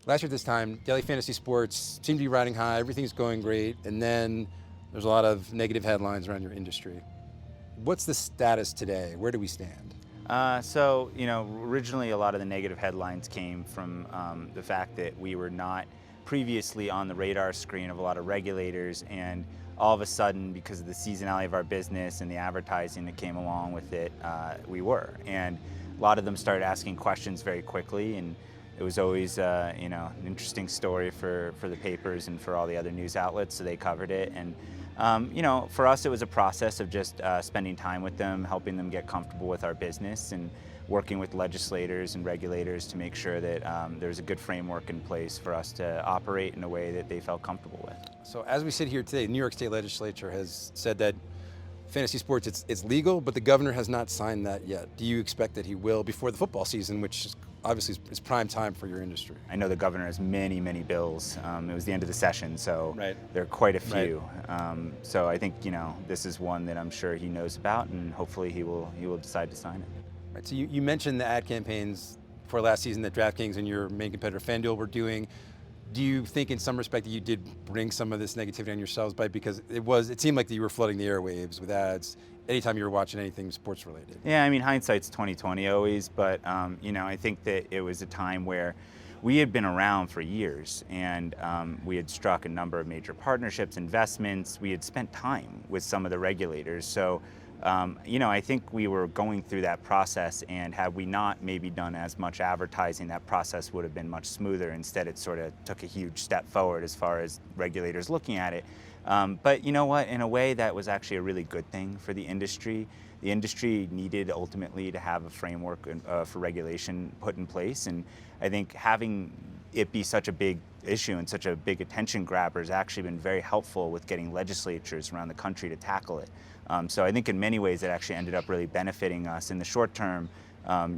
Last year at this time, daily fantasy sports seem to be riding high, everything's going great, and then there's a lot of negative headlines around your industry. What's the status today? Where do we stand? Originally a lot of the negative headlines came from the fact that we were not previously on the radar screen of a lot of regulators, and all of a sudden, because of the seasonality of our business and the advertising that came along with it, we were. And a lot of them started asking questions very quickly, and it was always an interesting story for the papers and for all the other news outlets, so they covered it. And for us, it was a process of just spending time with them, helping them get comfortable with our business, and working with legislators and regulators to make sure that there's a good framework in place for us to operate in a way that they felt comfortable with. So as we sit here today, the New York State Legislature has said that fantasy sports, it's legal, but the governor has not signed that yet. Do you expect that he will before the football season, which is obviously is prime time for your industry? I know the governor has many, many bills. It was the end of the session, so Right. there are quite a few. Right. So I think this is one that I'm sure he knows about, and hopefully he will decide to sign it. Right. So you mentioned the ad campaigns for last season that DraftKings and your main competitor FanDuel were doing. Do you think in some respect that you did bring some of this negativity on yourselves because it seemed like that you were flooding the airwaves with ads anytime you were watching anything sports related? Yeah, I mean, hindsight's 20/20 always, but I think that it was a time where we had been around for years, and we had struck a number of major partnerships, investments. We had spent time with some of the regulators, so I think we were going through that process, and had we not maybe done as much advertising, that process would have been much smoother. Instead, it sort of took a huge step forward as far as regulators looking at it. But you know what? In a way, that was actually a really good thing for the industry. The industry needed ultimately to have a framework for regulation put in place, and I think having it be such a big issue and such a big attention grabber has actually been very helpful with getting legislatures around the country to tackle it. So I think in many ways it actually ended up really benefiting us in the short term.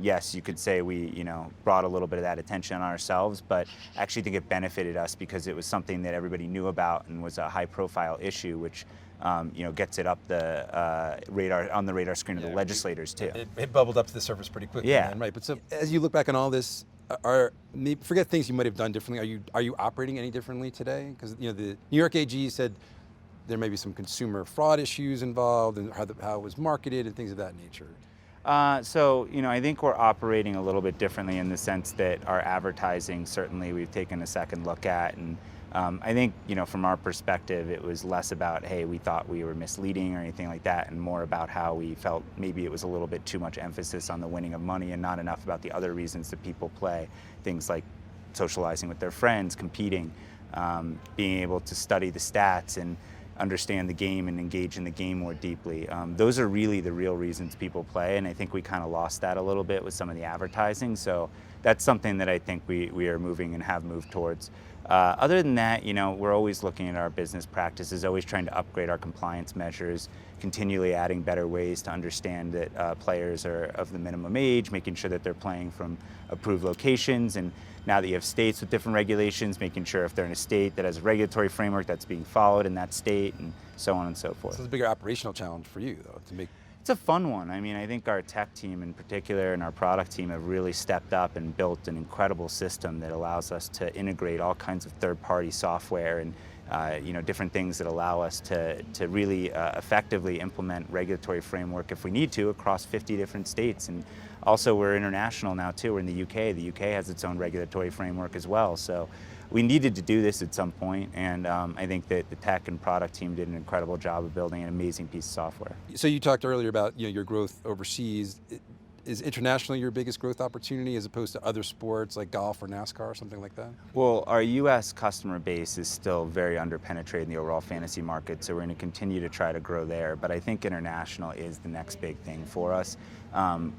Yes, you could say we, brought a little bit of that attention on ourselves, but I actually think it benefited us because it was something that everybody knew about and was a high-profile issue, which gets it up the on the radar screen of the legislators too. It bubbled up to the surface pretty quickly. Yeah. Man, right. But so as you look back on all this, forget things you might have done differently. Are you operating any differently today? Because the New York AG said there may be some consumer fraud issues involved and how it was marketed and things of that nature. I think we're operating a little bit differently in the sense that our advertising, certainly we've taken a second look at, and I think, from our perspective, it was less about, hey, we thought we were misleading or anything like that, and more about how we felt maybe it was a little bit too much emphasis on the winning of money and not enough about the other reasons that people play, things like socializing with their friends, competing, being able to study the stats and understand the game and engage in the game more deeply. Those are really the real reasons people play, and I think we kind of lost that a little bit with some of the advertising, so that's something that I think we are moving and have moved towards. Other than that, we're always looking at our business practices, always trying to upgrade our compliance measures, continually adding better ways to understand that players are of the minimum age, making sure that they're playing from approved locations, and now that you have states with different regulations, making sure if they're in a state that has a regulatory framework that's being followed in that state, and so on and so forth. So it's a bigger operational challenge for you, though, to make. It's a fun one. I mean, I think our tech team in particular and our product team have really stepped up and built an incredible system that allows us to integrate all kinds of third-party software and different things that allow us to really effectively implement regulatory framework if we need to across 50 different states. And also we're international now too. We're in the UK. The UK has its own regulatory framework as well. So we needed to do this at some point, and I think that the tech and product team did an incredible job of building an amazing piece of software. So you talked earlier about your growth overseas. Is internationally your biggest growth opportunity as opposed to other sports like golf or NASCAR or something like that? Well, our U.S. customer base is still very underpenetrated in the overall fantasy market, so we're going to continue to try to grow there. But I think international is the next big thing for us.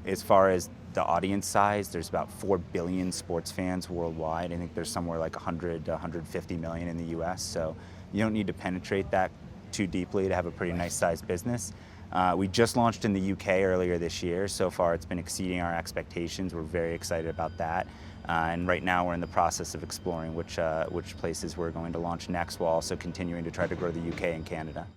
As far as the audience size, there's about 4 billion sports fans worldwide. I think there's somewhere like 100 to 150 million in the U.S., so you don't need to penetrate that too deeply to have a pretty nice sized business. We just launched in the UK earlier this year. So far it's been exceeding our expectations. We're very excited about that. And right now we're in the process of exploring which places we're going to launch next, while also continuing to try to grow the UK and Canada.